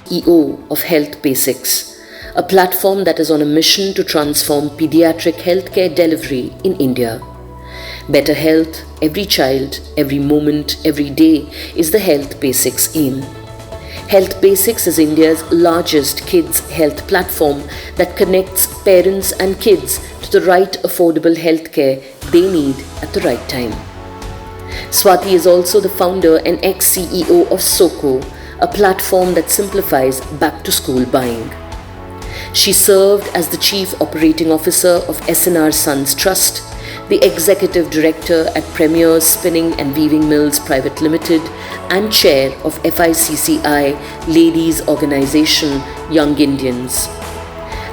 CEO of Health Basix, a platform that is on a mission to transform pediatric healthcare delivery in India. Better health, every child, every moment, every day is the Health Basix aim. Health Basix is India's largest kids' health platform that connects parents and kids to the right affordable healthcare they need at the right time. Swathy is also the founder and ex-CEO of SOCO, a platform that simplifies back-to-school buying. She served as the Chief Operating Officer of SNR Sons Trust, the Executive Director at Premier Spinning and Weaving Mills Private Limited, and Chair of FICCI Ladies Organisation Young Indians.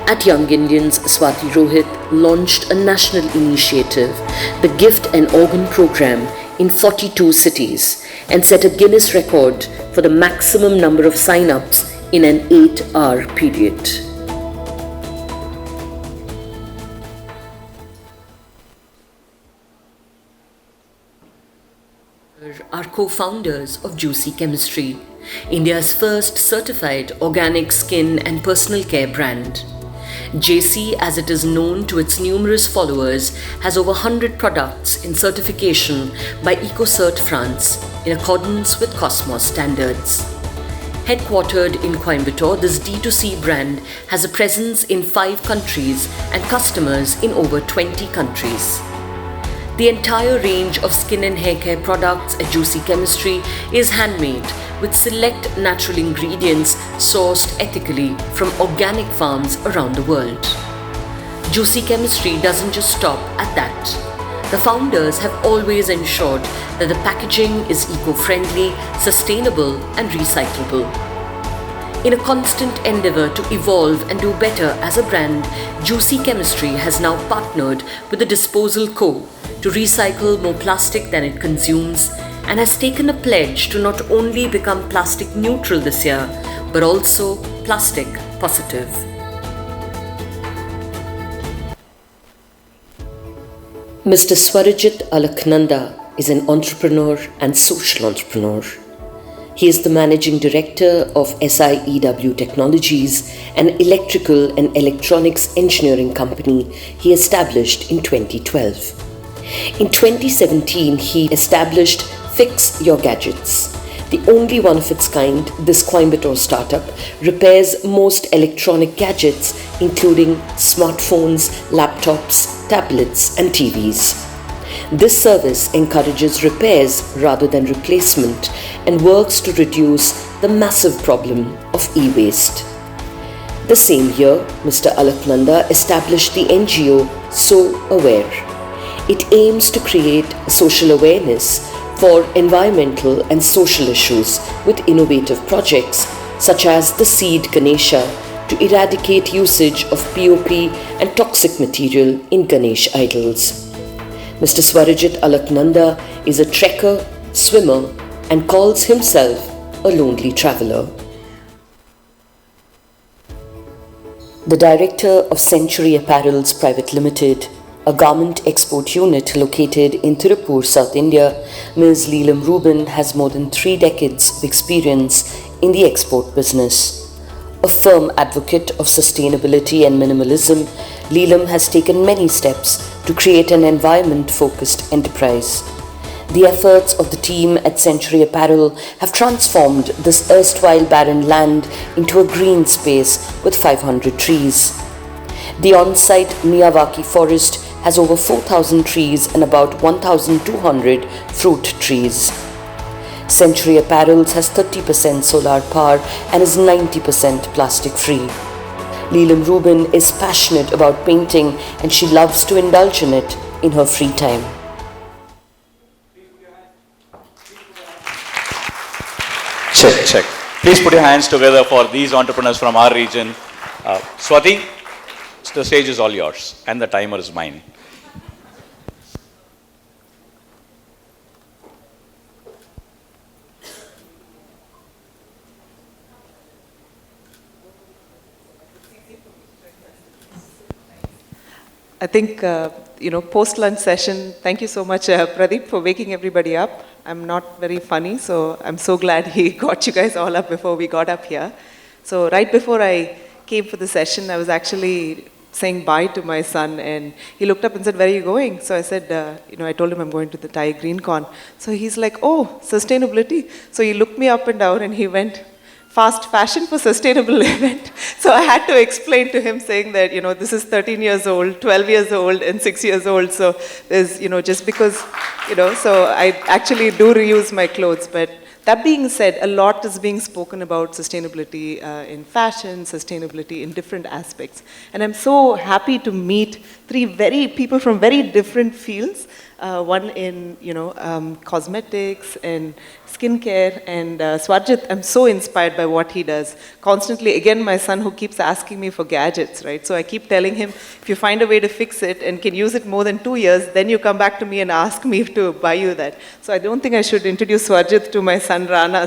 At Young Indians, Swathy Rohit launched a national initiative, the Gift and Organ Program, in 42 cities and set a Guinness record for the maximum number of sign-ups in an 8-hour period. Are co-founders of Juicy Chemistry, India's first certified organic skin and personal care brand. JC, as it is known to its numerous followers, has over 100 products in certification by EcoCert France in accordance with Cosmos standards. Headquartered in Coimbatore, this D2C brand has a presence in 5 countries and customers in over 20 countries. The entire range of skin and hair care products at Juicy Chemistry is handmade with select natural ingredients sourced ethically from organic farms around the world. Juicy Chemistry doesn't just stop at that. The founders have always ensured that the packaging is eco-friendly, sustainable and recyclable. In a constant endeavor to evolve and do better as a brand, Juicy Chemistry has now partnered with the Disposal Co. to recycle more plastic than it consumes and has taken a pledge to not only become plastic neutral this year, but also plastic positive. Mr. Swarajit Alakananda is an entrepreneur and social entrepreneur. He is the managing director of SIEW Technologies, an electrical and electronics engineering company he established in 2012. In 2017, he established Fix Your Gadgets. The only one of its kind, this Coimbatore startup repairs most electronic gadgets, including smartphones, laptops, tablets, and TVs. This service encourages repairs rather than replacement and works to reduce the massive problem of e-waste. The same year, Mr. Alakananda established the NGO So Aware. It aims to create social awareness for environmental and social issues with innovative projects such as the Seed Ganesha to eradicate usage of POP and toxic material in Ganesh idols. Mr. Swarajit Alakananda is a trekker, swimmer, and calls himself a lonely traveller. The director of Century Apparels Private Limited, a garment export unit located in Tirupur, South India, Ms. Lilam Ruben has more than 3 decades of experience in the export business. A firm advocate of sustainability and minimalism, Lilam has taken many steps to create an environment-focused enterprise. The efforts of the team at Century Apparel have transformed this erstwhile barren land into a green space with 500 trees. The on-site Miyawaki forest has over 4,000 trees and about 1,200 fruit trees. Century Apparels has 30% solar power and is 90% plastic-free. Lilam Ruben is passionate about painting and she loves to indulge in it in her free time. Check. Please put your hands together for these entrepreneurs from our region. Swathy, the stage is all yours and the timer is mine. I think, post-lunch session, thank you so much, Pradeep, for waking everybody up. I'm not very funny, so I'm so glad he got you guys all up before we got up here. So right before I came for the session, I was actually saying bye to my son, and he looked up and said, "Where are you going?" So I said, I told him I'm going to the Thai GreenCon. So he's like, "Oh, sustainability." So he looked me up and down and he went, "Fast fashion for sustainable event." So I had to explain to him saying that, this is 13 years old, 12 years old, and 6 years old. So there's, just because, so I actually do reuse my clothes. But that being said, a lot is being spoken about sustainability in fashion, sustainability in different aspects. And I'm so happy to meet people from very different fields. One in, cosmetics and skincare, and Swarajit, I'm so inspired by what he does. Constantly, again, my son who keeps asking me for gadgets, right? So I keep telling him, if you find a way to fix it and can use it more than 2 years, then you come back to me and ask me to buy you that. So I don't think I should introduce Swarajit to my son Rana,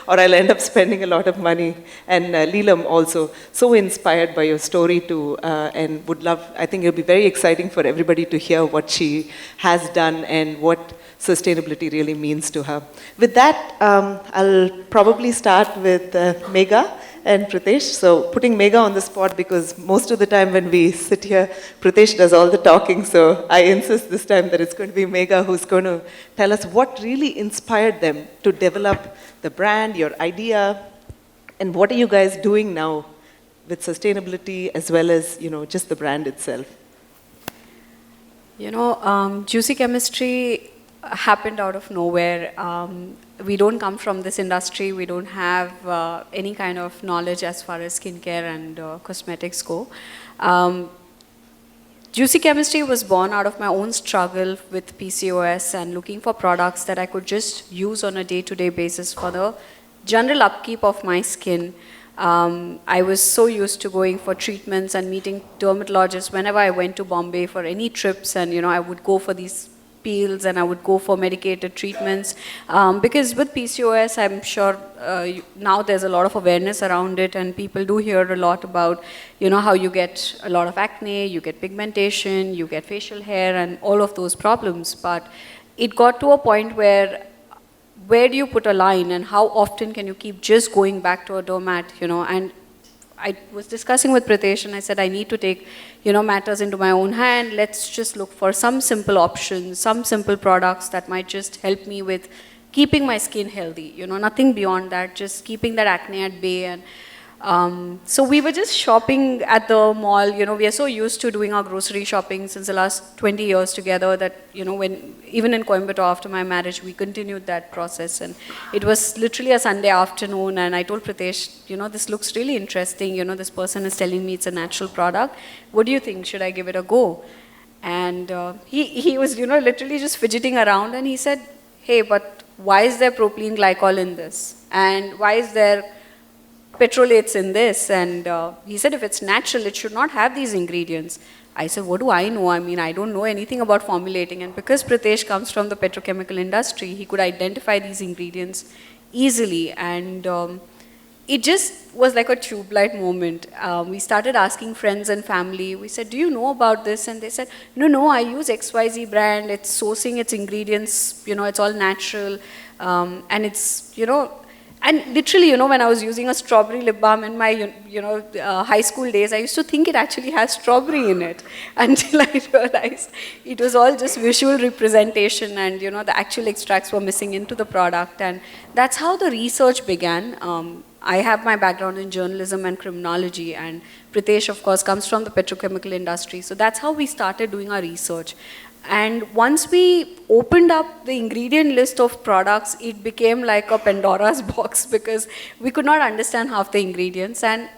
or I'll end up spending a lot of money. And Lilam also, so inspired by your story too, and would love, I think it'll be very exciting for everybody to hear what she has done and what sustainability really means to her. With that, I'll probably start with Megha and Pritesh. So putting Megha on the spot, because most of the time when we sit here, Pritesh does all the talking. So I insist this time that it's going to be Megha who's going to tell us what really inspired them to develop the brand, your idea, and what are you guys doing now with sustainability as well as, just the brand itself. Juicy chemistry happened out of nowhere. We don't come from this industry. We don't have any kind of knowledge as far as skincare and cosmetics go. Juicy chemistry was born out of my own struggle with PCOS and looking for products that I could just use on a day-to-day basis for the general upkeep of my skin. I was so used to going for treatments and meeting dermatologists whenever I went to Bombay for any trips, and I would go for these peels and I would go for medicated treatments, because with PCOS, I'm sure now there's a lot of awareness around it, and people do hear a lot about how you get a lot of acne, you get pigmentation, you get facial hair and all of those problems. But it got to a point where do you put a line, and how often can you keep just going back to a doormat, and I was discussing with Pritesh and I said, I need to take, matters into my own hand. Let's just look for some simple options, some simple products that might just help me with keeping my skin healthy, nothing beyond that, just keeping that acne at bay. And so we were just shopping at the mall. We are so used to doing our grocery shopping since the last 20 years together that, when even in Coimbatore after my marriage, we continued that process. And it was literally a Sunday afternoon, and I told Pritesh, this looks really interesting. This person is telling me it's a natural product. What do you think? Should I give it a go? And he was, literally just fidgeting around, and he said, hey, but why is there propylene glycol in this? And why is there petrolates in this? And he said, if it's natural, it should not have these ingredients. I said, what do I know? I mean, I don't know anything about formulating. And because Pritesh comes from the petrochemical industry, he could identify these ingredients easily. And it just was like a tube light moment. We started asking friends and family. We said, do you know about this? And they said, no, I use XYZ brand. It's sourcing its ingredients, it's all natural. And it's, and literally, when I was using a strawberry lip balm in my, high school days, I used to think it actually has strawberry in it until I realized it was all just visual representation, and, the actual extracts were missing into the product. And that's how the research began. I have my background in journalism and criminology, and Pritesh, of course, comes from the petrochemical industry. So that's how we started doing our research. And once we opened up the ingredient list of products, it became like a Pandora's box, because we could not understand half the ingredients. And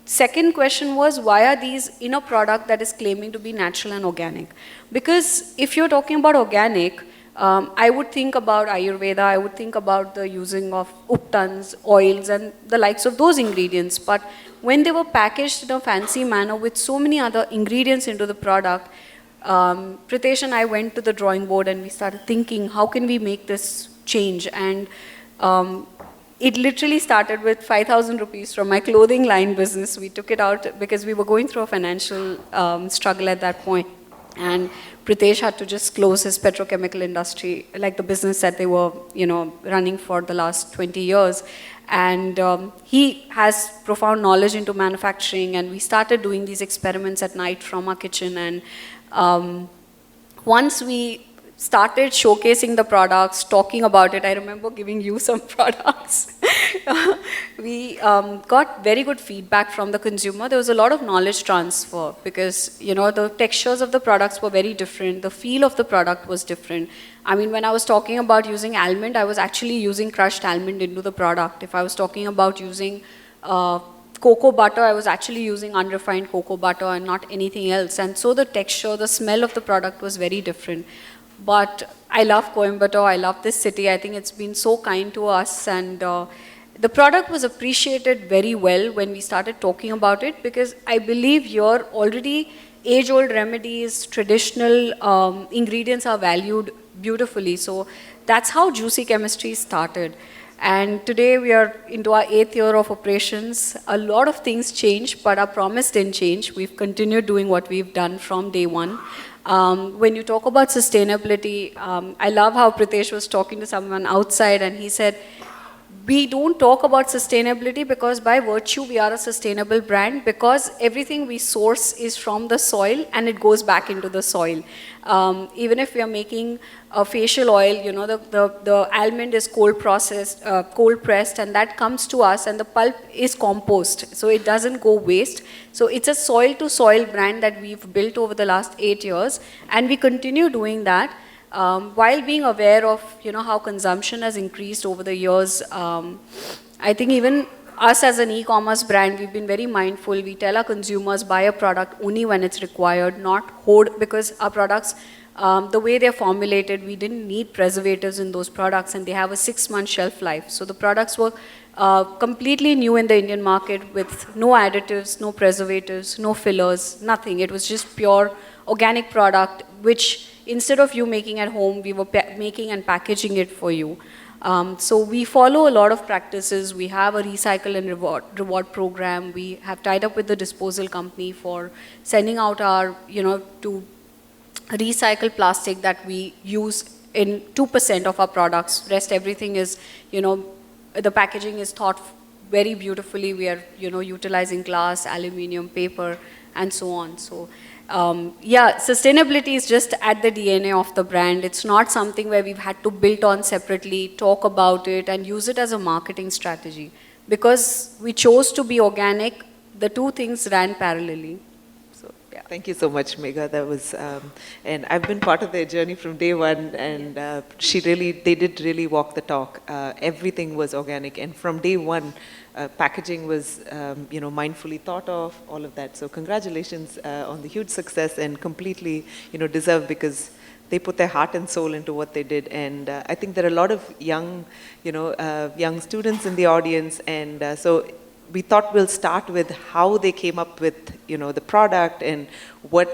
second question was, why are these in a product that is claiming to be natural and organic? Because if you're talking about organic, I would think about Ayurveda, I would think about the using of uptans, oils, and the likes of those ingredients. But when they were packaged in a fancy manner with so many other ingredients into the product, Pritesh and I went to the drawing board and we started thinking, how can we make this change? And it literally started with 5,000 rupees from my clothing line business. We took it out because we were going through a financial struggle at that point. And Pritesh had to just close his petrochemical industry, like the business that they were, running for the last 20 years. And he has profound knowledge into manufacturing, and we started doing these experiments at night from our kitchen. And once we started showcasing the products, talking about it, I remember giving you some products. We got very good feedback from the consumer. There was a lot of knowledge transfer because, the textures of the products were very different. The feel of the product was different. I mean, when I was talking about using almond, I was actually using crushed almond into the product. If I was talking about using cocoa butter, I was actually using unrefined cocoa butter and not anything else. And so the texture, the smell of the product was very different. But I love Coimbatore, I love this city. I think it's been so kind to us, and the product was appreciated very well when we started talking about it, because I believe here already age-old remedies, traditional ingredients are valued beautifully. So that's how Juicy Chemistry started. And today we are into our 8th year of operations. A lot of things changed, but our promise didn't change. We've continued doing what we've done from day one. When you talk about sustainability, I love how Pritesh was talking to someone outside and he said, we don't talk about sustainability because by virtue we are a sustainable brand, because everything we source is from the soil and it goes back into the soil. Even if we are making a facial oil, the almond is cold pressed, and that comes to us, and the pulp is compost, so it doesn't go waste. So it's a soil to soil brand that we've built over the last 8 years, and we continue doing that. While being aware of how consumption has increased over the years, I think even us as an e-commerce brand, we've been very mindful. We tell our consumers buy a product only when it's required, not hoard, because our products, the way they're formulated, we didn't need preservatives in those products, and they have a 6-month shelf life. So the products were completely new in the Indian market with no additives, no preservatives, no fillers, nothing. It was just pure organic product, which instead of you making at home, we were making and packaging it for you. So we follow a lot of practices. We have a recycle and reward program. We have tied up with the disposal company for sending out our, to recycle plastic that we use in 2% of our products. Rest everything is, the packaging is thought very beautifully. We are, utilizing glass, aluminium, paper, and so on. So. Sustainability is just at the DNA of the brand. It's not something where we've had to build on separately, talk about it, and use it as a marketing strategy. Because we chose to be organic, the two things ran parallelly. So, yeah. Thank you so much, Megha. That was, and I've been part of their journey from day one, and they did really walk the talk. Everything was organic, and from day one, packaging was, mindfully thought of, all of that. So congratulations on the huge success, and completely, deserved, because they put their heart and soul into what they did. And I think there are a lot of young, young students in the audience, and so we thought we'll start with how they came up with, the product, and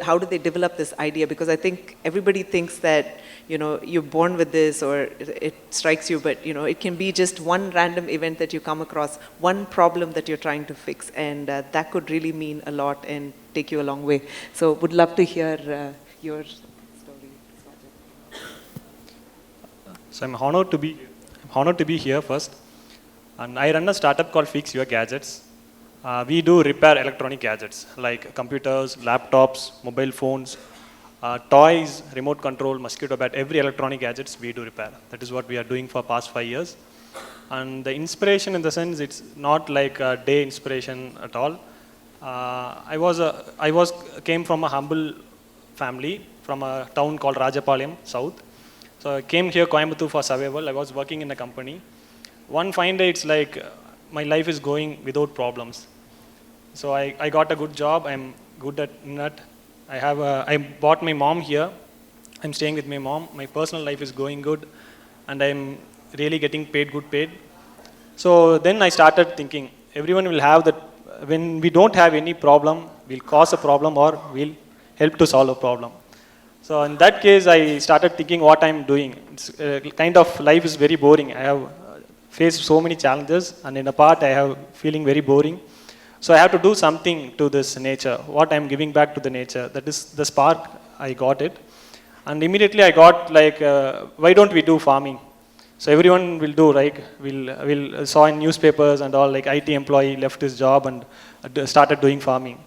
how did they develop this idea, because I think everybody thinks that, you're born with this, or it strikes you, but, it can be just one random event that you come across, one problem that you're trying to fix, and that could really mean a lot and take you a long way. So would love to hear your story, Swathy. So I'm honored to be here first. And I run a startup called Fix Your Gadgets. We do repair electronic gadgets like computers, laptops, mobile phones, toys, remote control, mosquito bat, every electronic gadgets we do repair. That is what we are doing for past 5 years. And the inspiration, in the sense, it's not like a day inspiration at all. I came from a humble family from a town called Rajapalayam, South. So I came here, Coimbatore, for survival. I was working in a company. One fine day, it's like my life is going without problems. So I got a good job. I'm good at that. I bought my mom here. I'm staying with my mom. My personal life is going good, and I'm really getting good paid. So then I started thinking, everyone will have that. When we don't have any problem, we'll cause a problem or we'll help to solve a problem. So in that case, I started thinking what I'm doing. It's kind of life is very boring. I have faced so many challenges, and in a part I have feeling very boring. So I have to do something to this nature, what I'm giving back to the nature. That is the spark I got it. And immediately I got like, why don't we do farming? So everyone will do, right? We'll saw in newspapers and all, like IT employee left his job and started doing farming.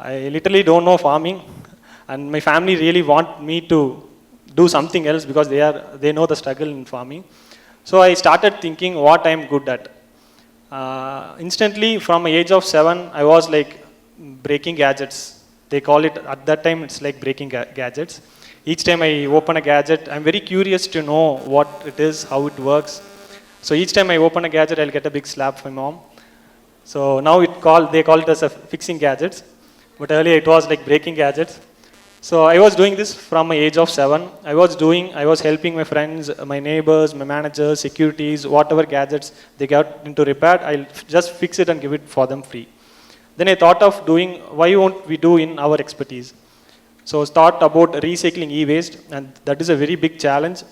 I literally don't know farming, and my family really want me to do something else because they know the struggle in farming. So I started thinking what I'm good at. Instantly, from the age of 7, I was like breaking gadgets. They call it, at that time, it's like breaking gadgets. Each time I open a gadget, I'm very curious to know what it is, how it works. So each time I open a gadget, I'll get a big slap from my mom. So now they call it as a fixing gadgets. But earlier it was like breaking gadgets. So I was doing this from my age of 7. I was helping my friends, my neighbors, my managers, securities, whatever gadgets they got into repair, I'll just fix it and give it for them free. Then I thought of doing, why won't we do in our expertise? So I thought about recycling e-waste, and that is a very big challenge,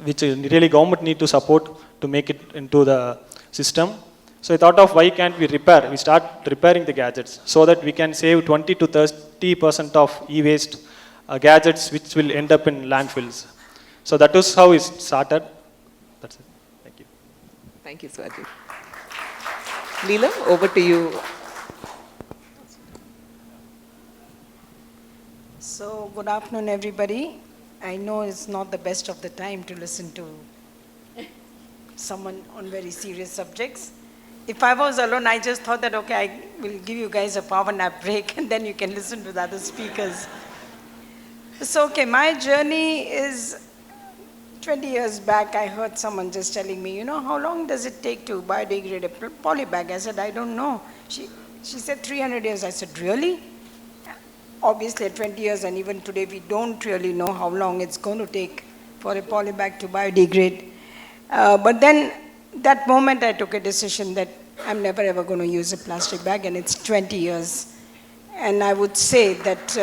which really government need to support to make it into the system. So I thought of why can't we repair? We start repairing the gadgets so that we can save 20 to 30% of e-waste gadgets which will end up in landfills. So that was how it started. That's it. Thank you. Thank you, Swati. Leelam, over to you. So, good afternoon, everybody. I know it's not the best of the time to listen to someone on very serious subjects. If I was alone, I just thought that, okay, I will give you guys a power nap break and then you can listen to the other speakers. So, okay, my journey is 20 years back, I heard someone just telling me, how long does it take to biodegrade a poly bag? I said, I don't know. She said 300 years. I said, really? Obviously, at 20 years, and even today, we don't really know how long it's going to take for a poly bag to biodegrade. But then, that moment, I took a decision that I'm never ever going to use a plastic bag, and it's 20 years. And I would say that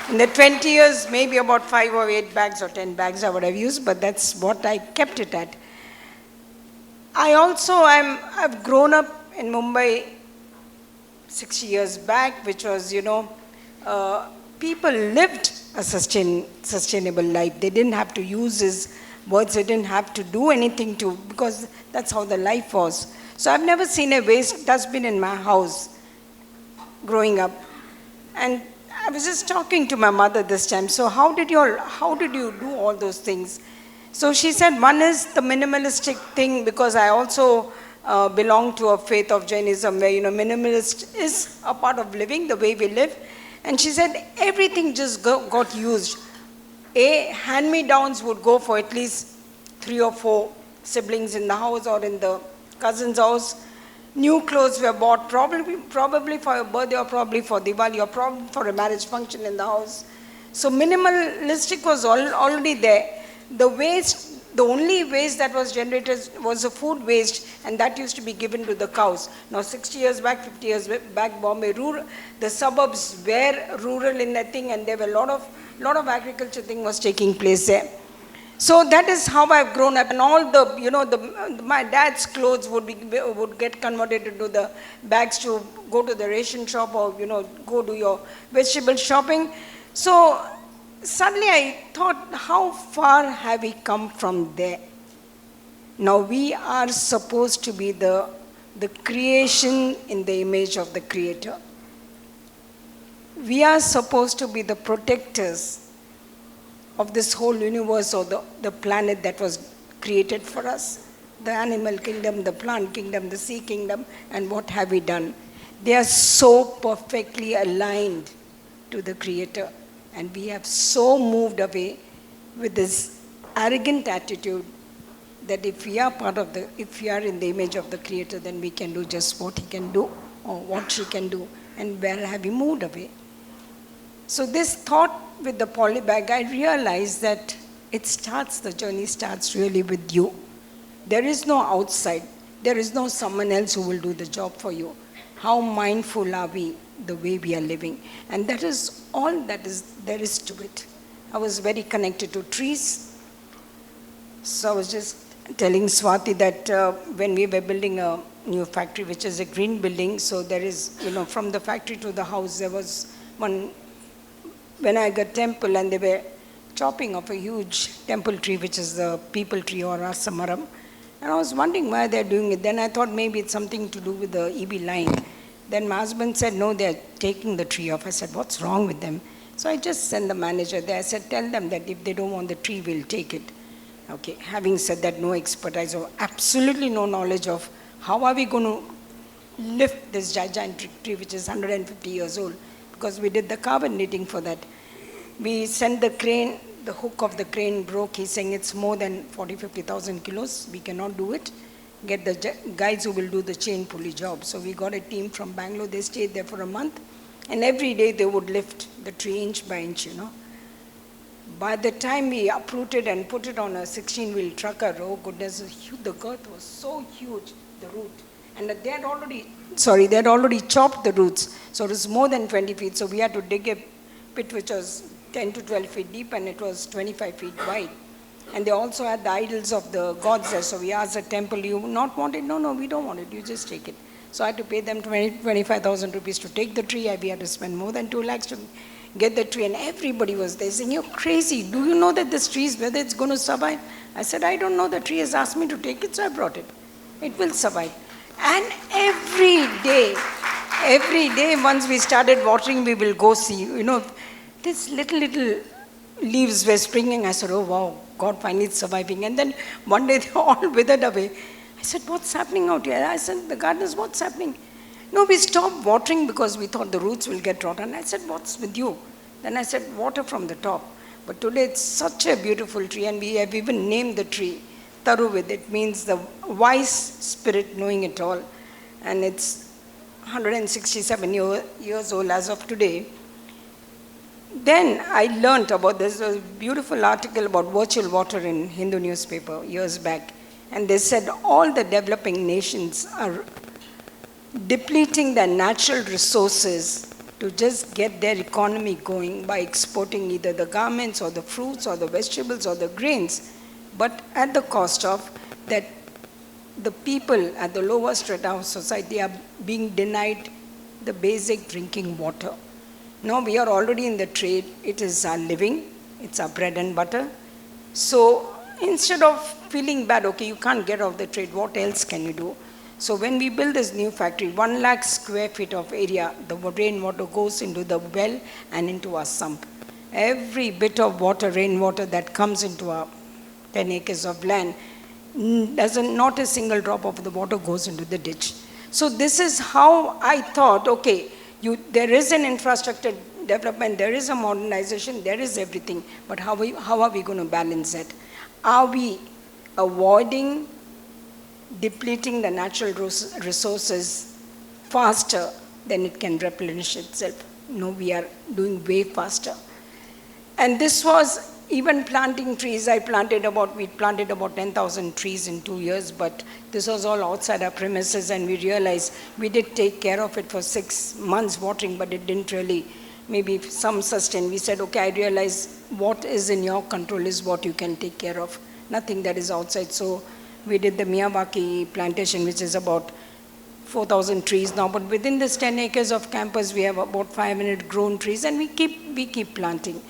in the 20 years, maybe about 5 or 8 bags or 10 bags I would have used, but that's what I kept it at. I've grown up in Mumbai 60 years back, which was, people lived a sustainable life. They didn't have to use his words, they didn't have to do anything because that's how the life was. So I've never seen a waste dustbin in my house growing up. And I was just talking to my mother this time, so how did you do all those things? So she said, one is the minimalistic thing, because I also belong to a faith of Jainism where, minimalist is a part of living, the way we live. And she said everything just got used. Hand-me-downs would go for at least 3 or 4 siblings in the house or in the cousin's house. New clothes were bought probably for a birthday or probably for Diwali or probably for a marriage function in the house. So minimalistic was already there. The only waste that was generated was the food waste, and that used to be given to the cows. Now 60 years back, 50 years back, Bombay, the suburbs were rural in that thing, and there were a lot of agriculture thing was taking place there. So that is how I've grown up, and all my dad's clothes would get converted into the bags to go to the ration shop or go do your vegetable shopping. So suddenly I thought, how far have we come from there? Now we are supposed to be the creation in the image of the Creator. We are supposed to be the protectors of this whole universe or the planet that was created for us. The animal kingdom, the plant kingdom, the sea kingdom, and what have we done? They are so perfectly aligned to the Creator. And we have so moved away with this arrogant attitude that if we are in the image of the Creator, then we can do just what He can do or what she can do. And where have we moved away? So this thought with the poly bag, I realized that the journey starts really with you. There is no outside. There is no someone else who will do the job for you. How mindful are we the way we are living? And that is all there is to it. I was very connected to trees. So I was just telling Swati that when we were building a new factory, which is a green building, so there is, from the factory to the house, there was one Vinayagar temple, and they were chopping off a huge temple tree, which is the people tree or Asamaram. And I was wondering why they're doing it. Then I thought maybe it's something to do with the EB line. Then my husband said, no, they're taking the tree off. I said, what's wrong with them? So I just sent the manager there. I said, tell them that if they don't want the tree, we'll take it. Okay, having said that, no expertise or absolutely no knowledge of how are we going to lift this gigantic tree, which is 150 years old, because we did the carbon knitting for that. We sent the crane, the hook of the crane broke. He's saying it's more than 50,000 kilos. We cannot do it. Get the guys who will do the chain pulley job. So we got a team from Bangalore. They stayed there for a month. And every day they would lift the tree inch by inch, you know. By the time we uprooted and put it on a 16-wheel trucker, oh goodness, the girth was so huge, the root. And they had already chopped the roots. So it was more than 20 feet. So we had to dig a pit which was 10 to 12 feet deep, and it was 25 feet wide. And they also had the idols of the gods there. So we asked the temple, you not want it? No, no, we don't want it. You just take it. So I had to pay them 25,000 rupees to take the tree. We had to spend more than 2 lakhs to get the tree. And everybody was there saying, you're crazy. Do you know that this tree is whether it's going to survive? I said, I don't know. The tree has asked me to take it, so I brought it. It will survive. And every day, once we started watering, we will go see, you know, these little leaves were springing. I said, oh wow, God, finally it's surviving. And then one day they all withered away. I said, what's happening out here? I said, the gardeners, what's happening? No, we stopped watering because we thought the roots will get rotten. I said, what's with you? Then I said, water from the top. But today it's such a beautiful tree, and we have even named the tree Taruvid. It means the wise spirit knowing it all. And it's 167 years old as of today. Then I learnt about this, a beautiful article about virtual water in Hindu newspaper years back. And they said all the developing nations are depleting their natural resources to just get their economy going by exporting either the garments or the fruits or the vegetables or the grains, but at the cost of that the people at the lower strata of society are being denied the basic drinking water. Now we are already in the trade. It is our living. It's our bread and butter. So instead of feeling bad, okay, you can't get off the trade, what else can you do? So when we build this new factory, 1 lakh square feet of area, the rainwater goes into the well and into our sump. Every bit of water, rainwater that comes into our 10 acres of land, not a single drop of the water goes into the ditch. So this is how I thought, okay, there is an infrastructure development, there is a modernization, there is everything, but how are we going to balance that? Are we avoiding depleting the natural resources faster than it can replenish itself? No, we are doing way faster. And this was even planting trees. We planted about 10,000 trees in 2 years, but this was all outside our premises, and we realized we did take care of it for 6 months watering, but it didn't really, maybe some sustain. We said, okay, I realize what is in your control is what you can take care of, nothing that is outside. So we did the Miyawaki plantation, which is about 4,000 trees now, but within this 10 acres of campus, we have about 500 grown trees, and we keep planting.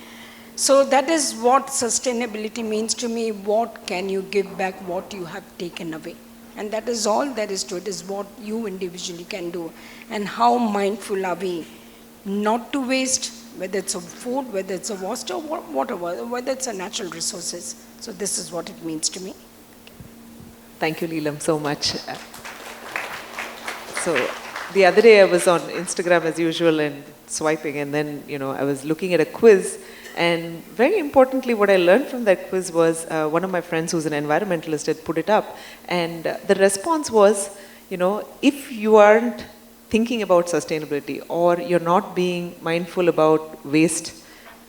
So that is what sustainability means to me. What can you give back what you have taken away? And that is all there is to it, is what you individually can do. And how mindful are we not to waste, whether it's a food, whether it's a water, whatever, whether it's a natural resources. So this is what it means to me. Thank you, Lilam, so much. So the other day I was on Instagram as usual and swiping, and then, I was looking at a quiz. And very importantly, what I learned from that quiz was one of my friends who's an environmentalist had put it up. And the response was, if you aren't thinking about sustainability, or you're not being mindful about waste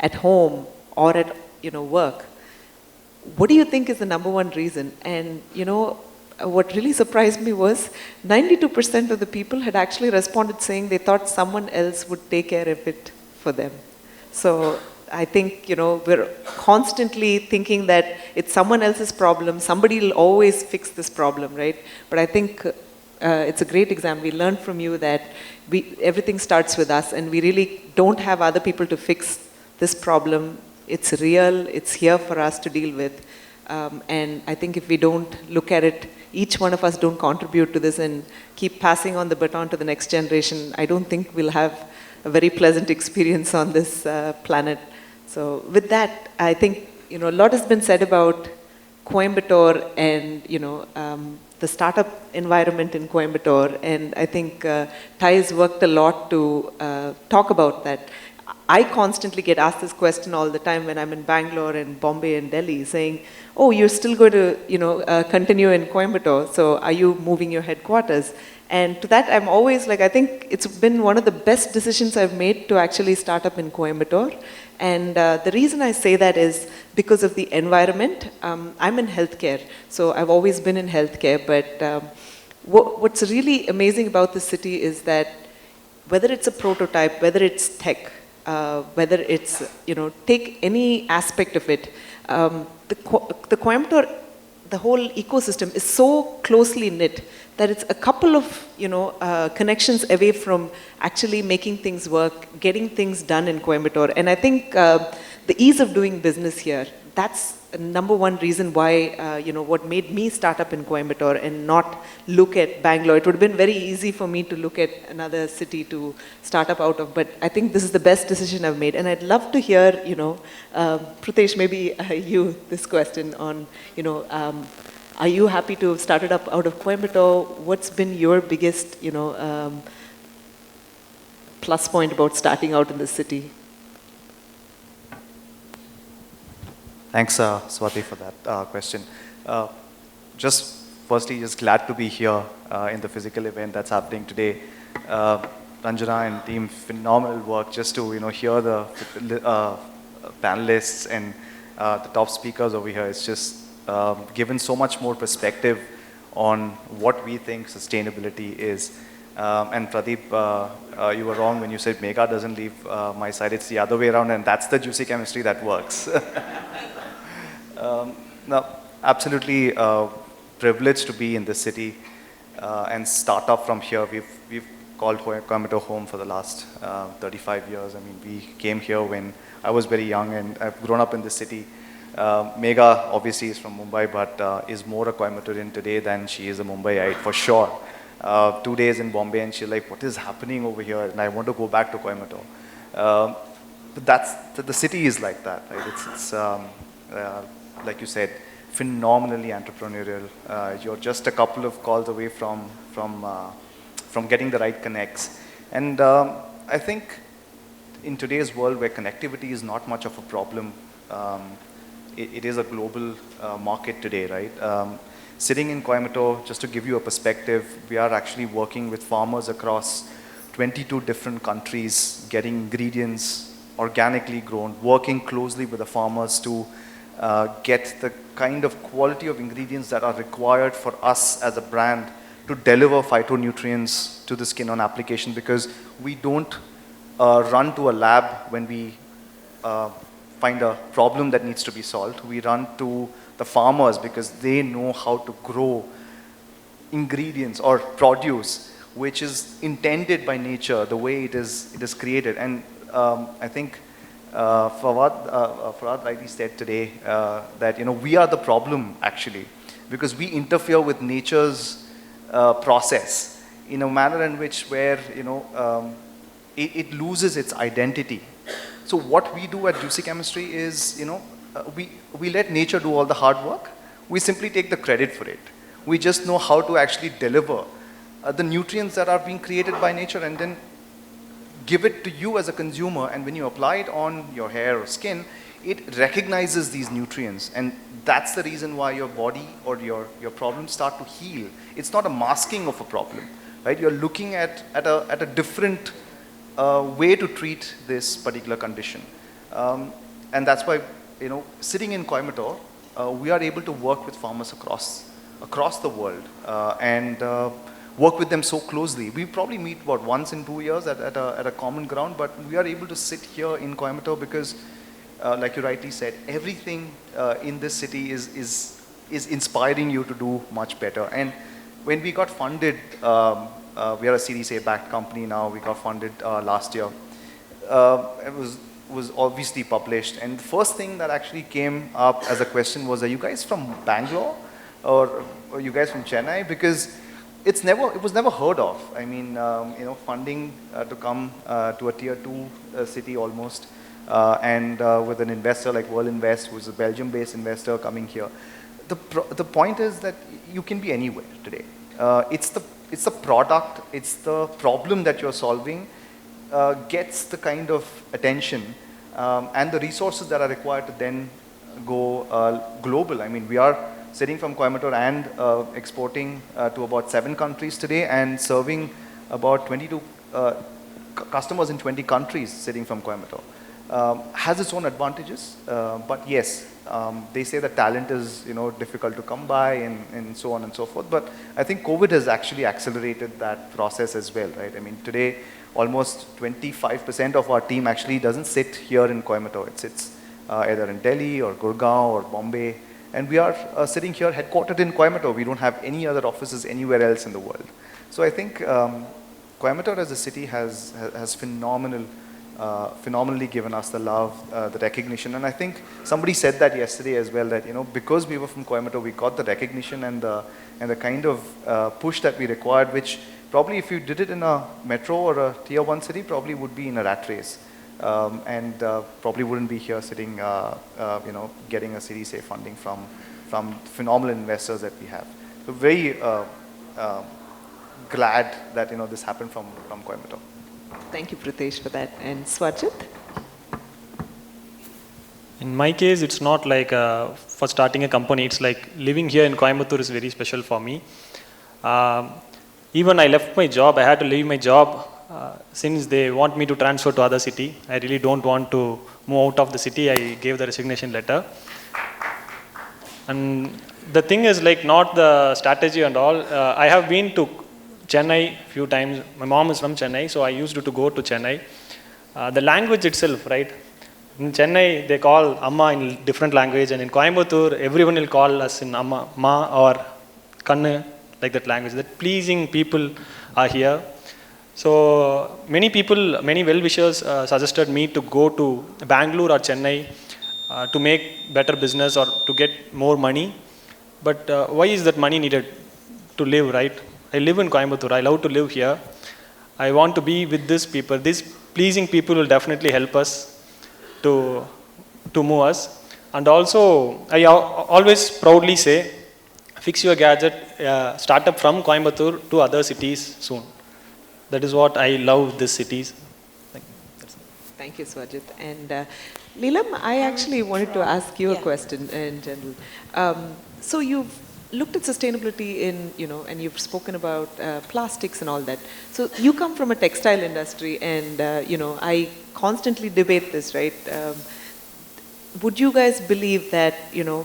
at home or at work, what do you think is the number one reason? And what really surprised me was 92% of the people had actually responded saying they thought someone else would take care of it for them. So I think, we're constantly thinking that it's someone else's problem, somebody will always fix this problem, right? But I think it's a great example. We learned from you that everything starts with us, and we really don't have other people to fix this problem, it's real, it's here for us to deal with. And I think if we don't look at it, each one of us don't contribute to this and keep passing on the baton to the next generation, I don't think we'll have a very pleasant experience on this planet. So with that, I think, a lot has been said about Coimbatore and, the startup environment in Coimbatore. And I think Ty has worked a lot to talk about that. I constantly get asked this question all the time when I'm in Bangalore and Bombay and Delhi, saying, oh, you're still going to, continue in Coimbatore, so are you moving your headquarters? And to that, I'm always like, I think it's been one of the best decisions I've made to actually start up in Coimbatore. And the reason I say that is because of the environment. I'm in healthcare, so I've always been in healthcare, but what's really amazing about this city is that whether it's a prototype, whether it's tech, whether it's, take any aspect of it, the Coimbatore, the whole ecosystem is so closely knit that it's a couple of, connections away from actually making things work, getting things done in Coimbatore. And I think the ease of doing business here, that's number one reason why, what made me start up in Coimbatore and not look at Bangalore. It would have been very easy for me to look at another city to start up out of, but I think this is the best decision I've made. And I'd love to hear, Pritesh, maybe you, this question on, are you happy to have started up out of Coimbatore? What's been your biggest, plus point about starting out in the city? Thanks, Swati, for that question. Firstly, just glad to be here in the physical event that's happening today. Ranjana and team, phenomenal work just to hear the panelists and the top speakers over here. It's just given so much more perspective on what we think sustainability is. And Pradeep, you were wrong when you said Megha doesn't leave my side. It's the other way around, and that's the juicy chemistry that works. Now, absolutely privileged to be in this city and start up from here. We've called Coimbatore home for the last 35 years. I mean, we came here when I was very young, and I've grown up in this city. Megha obviously is from Mumbai, but is more a Coimbatorian today than she is a Mumbaiite for sure. 2 days in Bombay, and she's like, what is happening over here? And I want to go back to Coimbatore. But the city is like that, right? It's like you said, phenomenally entrepreneurial. You're just a couple of calls away from getting the right connects. And I think in today's world where connectivity is not much of a problem, it is a global market today, right? Sitting in Coimbatore, just to give you a perspective, we are actually working with farmers across 22 different countries, getting ingredients organically grown, working closely with the farmers to get the kind of quality of ingredients that are required for us as a brand to deliver phytonutrients to the skin on application, because we don't run to a lab when we find a problem that needs to be solved. We run to the farmers because they know how to grow ingredients or produce which is intended by nature, the way it is created. And I think Farhad rightly said today that we are the problem actually, because we interfere with nature's process in a manner in which where it loses its identity. So what we do at Juicy Chemistry is we let nature do all the hard work. We simply take the credit for it. We just know how to actually deliver the nutrients that are being created by nature and then give it to you as a consumer. And when you apply it on your hair or skin, it recognizes these nutrients. And that's the reason why your body or your problems start to heal. It's not a masking of a problem, right? You're looking at a different way to treat this particular condition. And that's why, sitting in Coimbatore, we are able to work with farmers across the world and work with them so closely. We probably meet once in 2 years at a common ground, but we are able to sit here in Coimbatore because, like you rightly said, everything in this city is inspiring you to do much better. And when we got funded, we are a Series A backed company now. We got funded last year. It was was obviously published, and the first thing that actually came up as a question was, are you guys from Bangalore or are you guys from Chennai? Because it was never heard of. I mean, funding to come to a tier 2 city almost, and with an investor like World Invest, who's a Belgium-based investor coming here. The point is that you can be anywhere today. It's the product, it's the problem that you're solving gets the kind of attention and the resources that are required to then go global. I mean, we are sitting from Coimbatore and exporting to about 7 countries today and serving about 22 customers in 20 countries sitting from Coimbatore. Has its own advantages, but yes, they say that talent is difficult to come by and so on and so forth. But I think COVID has actually accelerated that process as well, right? I mean, today almost 25% of our team actually doesn't sit here in Coimbatore. It sits either in Delhi or Gurgaon or Bombay. And we are sitting here headquartered in Coimbatore. We don't have any other offices anywhere else in the world. So I think Coimbatore as a city has phenomenally given us the love, the recognition. And I think somebody said that yesterday as well, that because we were from Coimbatore, we got the recognition and the kind of push that we required, which probably if you did it in a metro or a tier 1 city, probably would be in a rat race. And probably wouldn't be here sitting, getting a Series A funding from phenomenal investors that we have. So very glad that this happened from Coimbatore. Thank you, Pritesh, for that. And Swarajit? In my case, it's not like for starting a company. It's like living here in Coimbatore is very special for me. Even I left my job. I had to leave my job since they want me to transfer to other city. I really don't want to move out of the city. I gave the resignation letter. And the thing is like not the strategy and all. I have been to Chennai a few times. My mom is from Chennai, so I used to go to Chennai. The language itself, right? In Chennai, they call Amma in different language, and in Coimbatore, everyone will call us in Amma, Ma or Kannu, like that language. That pleasing people are here. So many people, many well-wishers suggested me to go to Bangalore or Chennai to make better business or to get more money. But why is that money needed to live, right? I live in Coimbatore. I love to live here. I want to be with these people. These pleasing people will definitely help us to move us. And also, I always proudly say, fix your gadget startup from Coimbatore to other cities soon. That is what I love these cities. Thank you, Swarajit. And Lilam, I actually wanted to ask you a question in general. So you've looked at sustainability in, and you've spoken about plastics and all that. So you come from a textile industry and, I constantly debate this, right? Would you guys believe that,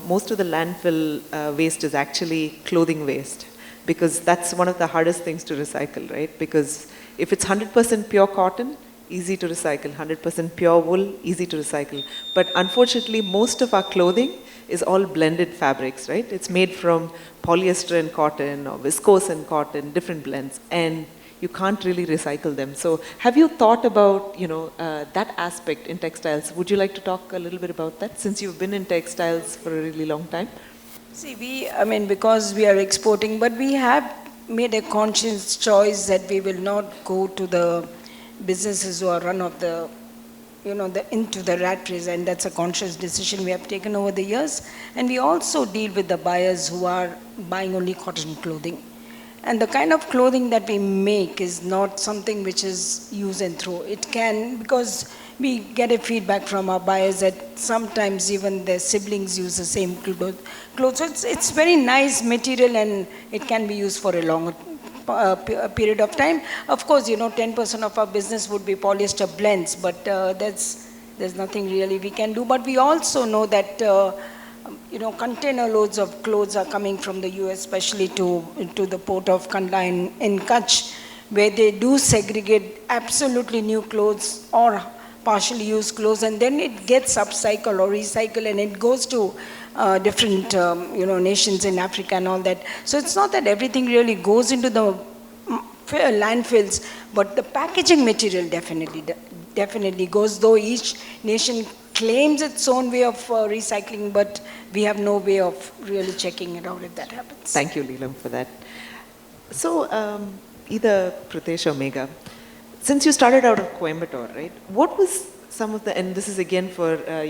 most of the landfill waste is actually clothing waste? Because that's one of the hardest things to recycle, right? Because if it's 100% pure cotton, easy to recycle. 100% pure wool, easy to recycle. But unfortunately, most of our clothing is all blended fabrics, right? It's made from polyester and cotton or viscose and cotton, different blends, and you can't really recycle them. So have you thought about, that aspect in textiles? Would you like to talk a little bit about that, since you've been in textiles for a really long time? See, because we are exporting, but we have made a conscious choice that we will not go to the businesses who are run of the, into the rat race, and that's a conscious decision we have taken over the years. And we also deal with the buyers who are buying only cotton clothing. And the kind of clothing that we make is not something which is use and throw. It can, because we get a feedback from our buyers that sometimes even their siblings use the same clothes. So it's very nice material and it can be used for a longer period of time. Of course, 10% of our business would be polyester blends, but there's nothing really we can do. But we also know that container loads of clothes are coming from the US, especially to the port of Kandla in Kutch, where they do segregate absolutely new clothes or partially used clothes, and then it gets upcycled or recycled, and it goes to different nations in Africa and all that. So it's not that everything really goes into the landfills, but the packaging material definitely definitely goes, though each nation claims its own way of recycling, but we have no way of really checking it out if that happens. Thank you, Leelam, for that. So, either Pritesh or Megha, since you started out of Coimbatore, right? What was some of the, and this is again for the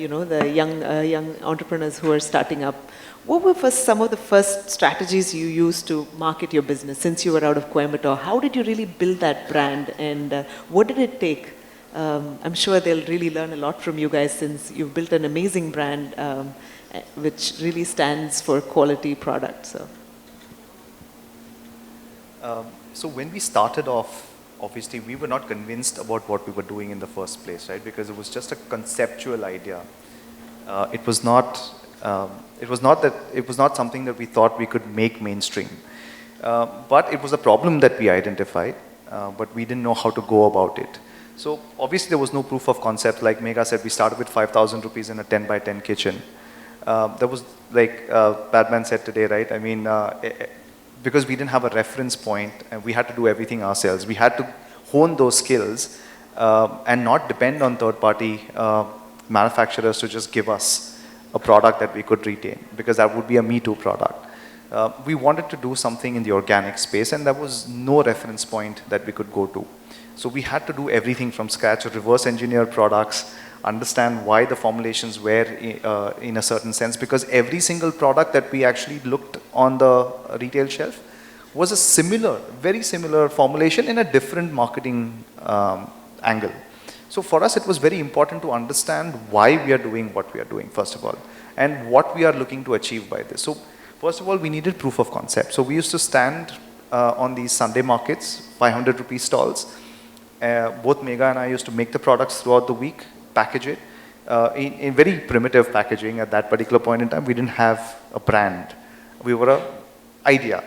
young entrepreneurs who are starting up. What were some of the first strategies you used to market your business since you were out of Coimbatore? How did you really build that brand, and what did it take? I'm sure they'll really learn a lot from you guys since you've built an amazing brand which really stands for quality products. So when we started off, obviously we were not convinced about what we were doing in the first place, right? Because it was just a conceptual idea. It was not something that we thought we could make mainstream. But it was a problem that we identified, but we didn't know how to go about it. So obviously there was no proof of concept. Like Megha said, we started with 5,000 rupees in a 10 by 10 kitchen. That was like Batman said today, right? I mean, because we didn't have a reference point and we had to do everything ourselves. We had to hone those skills and not depend on third-party manufacturers to just give us a product that we could retain, because that would be a Me Too product. We wanted to do something in the organic space, and there was no reference point that we could go to. So we had to do everything from scratch, reverse engineer products, understand why the formulations were in a certain sense, because every single product that we actually looked on the retail shelf was a similar, very similar formulation in a different marketing angle. So for us, it was very important to understand why we are doing what we are doing, first of all, and what we are looking to achieve by this. So first of all, we needed proof of concept. So we used to stand on these Sunday markets, 500 rupee stalls. Both Megha and I used to make the products throughout the week, package it in very primitive packaging. At that particular point in time, we didn't have a brand. We were an idea.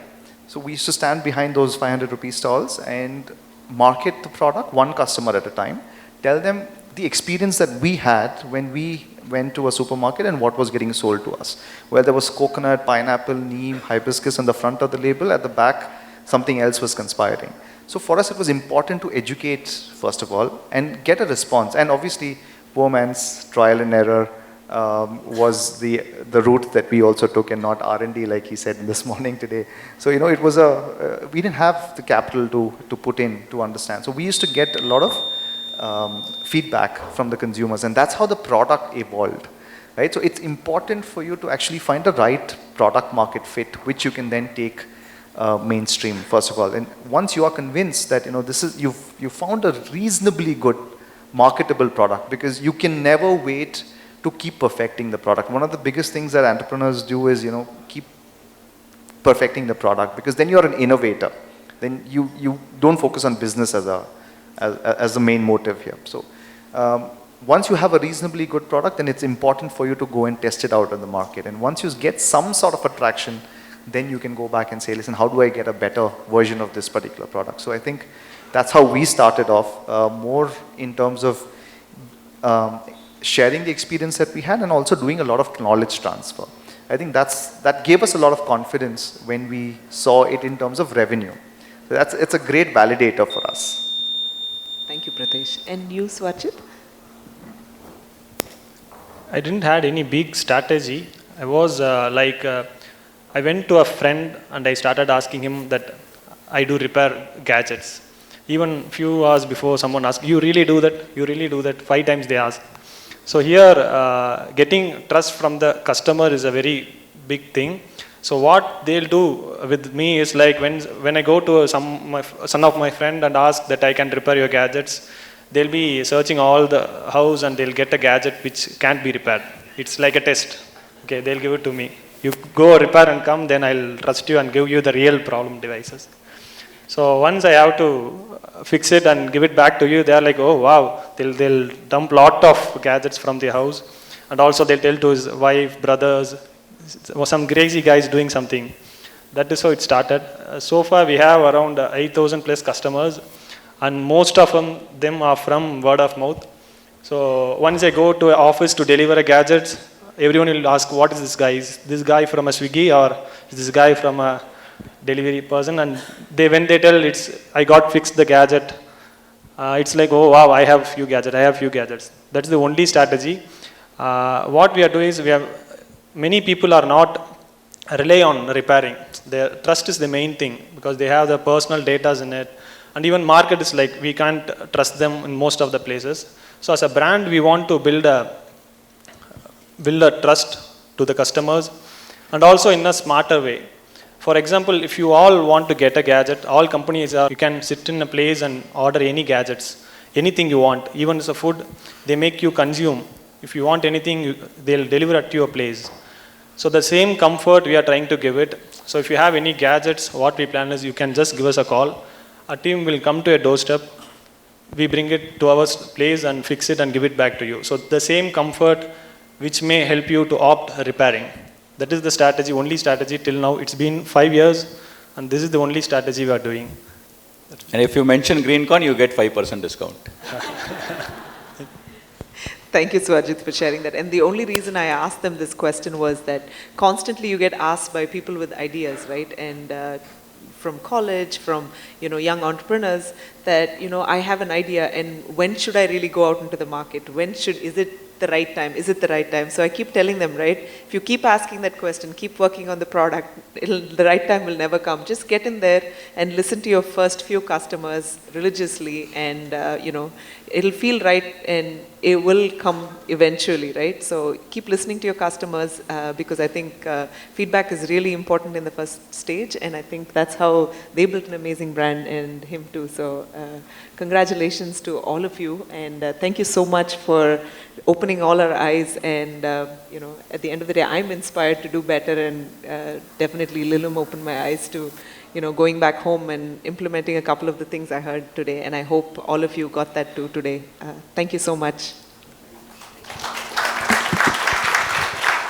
So we used to stand behind those 500 rupee stalls and market the product one customer at a time, tell them the experience that we had when we went to a supermarket and what was getting sold to us. Well, there was coconut, pineapple, neem, hibiscus on the front of the label. At the back, something else was conspiring. So for us, it was important to educate, first of all, and get a response. And obviously, poor man's trial and error was the route that we also took, and not R&D, like he said this morning today. So, you know, it was we didn't have the capital to put in to understand. So we used to get a lot of feedback from the consumers, and that's how the product evolved, right? So it's important for you to actually find the right product market fit, which you can then take mainstream, first of all. And once you are convinced that, you know, you found a reasonably good marketable product, because you can never wait to keep perfecting the product. One of the biggest things that entrepreneurs do is, you know, keep perfecting the product, because then you're an innovator. Then you don't focus on business as the main motive here. So once you have a reasonably good product, then it's important for you to go and test it out in the market. And once you get some sort of attraction, then you can go back and say, listen, how do I get a better version of this particular product? So I think that's how we started off, more in terms of sharing the experience that we had, and also doing a lot of knowledge transfer. I think that gave us a lot of confidence when we saw it in terms of revenue. So it's a great validator for us. Thank you, Pritesh. And you, Swarajit? I didn't had any big strategy. I was I went to a friend and I started asking him that I do repair gadgets. Even few hours before, someone asked, you really do that? You really do that? 5 times they asked. So here, getting trust from the customer is a very big thing. So what they'll do with me is like when I go to son of my friend and ask that I can repair your gadgets, they'll be searching all the house and they'll get a gadget which can't be repaired. It's like a test. Okay, they'll give it to me. You go repair and come, then I'll trust you and give you the real problem devices. So once I have to fix it and give it back to you, they are like, oh wow, they'll dump lot of gadgets from the house, and also they'll tell to his wife, brothers, or some crazy guys doing something. That is how it started. So far we have around 8,000 plus customers, and most of them are from word of mouth. So once I go to an office to deliver a gadget, everyone will ask, what is this guy? Is this guy from a Swiggy, or is this guy from a delivery person? And when they tell I got fixed the gadget, It's like, oh wow, I have few gadgets, I have few gadgets. That's the only strategy. What we are doing is many people are not rely on repairing. Their trust is the main thing because they have the personal data in it. And even market is like, we can't trust them in most of the places. So as a brand, we want to build a trust to the customers and also in a smarter way. For example, if you all want to get a gadget, all companies you can sit in a place and order any gadgets, anything you want. Even as a food, they make you consume. If you want anything, they'll deliver it to your place. So the same comfort we are trying to give it. So if you have any gadgets, what we plan is you can just give us a call. Our team will come to your doorstep. We bring it to our place and fix it and give it back to you. So the same comfort which may help you to opt repairing. That is the strategy, only strategy till now. It's been 5 years and this is the only strategy we are doing. And if you mention GreenCon, you get 5% discount. Thank you, Swarajit, for sharing that. And the only reason I asked them this question was that constantly you get asked by people with ideas, right? And from college, from young entrepreneurs, that I have an idea, and when should I really go out into the market? Is it the right time? Is it the right time? So I keep telling them, right? If you keep asking that question, keep working on the product, the right time will never come. Just get in there and listen to your first few customers religiously, and it'll feel right, and it will come eventually, right? So keep listening to your customers because I think feedback is really important in the first stage, and I think that's how they built an amazing brand, and him too. So congratulations to all of you, and thank you so much for opening all our eyes. And at the end of the day, I'm inspired to do better, and definitely Lilam opened my eyes to going back home and implementing a couple of the things I heard today, and I hope all of you got that too today. Thank you so much.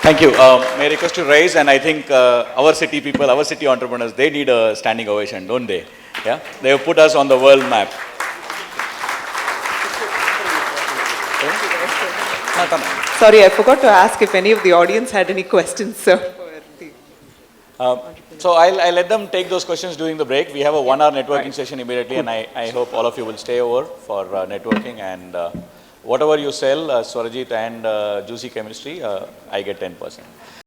Thank you. May I request to raise, and I think our city people, our city entrepreneurs, they need a standing ovation, don't they? Yeah, they have put us on the world map. Sorry, I forgot to ask if any of the audience had any questions, sir. So I'll let them take those questions during the break. We have a 1-hour networking session immediately, and I hope all of you will stay over for networking. And whatever you sell, Swarajit and Juicy Chemistry, I get 10%.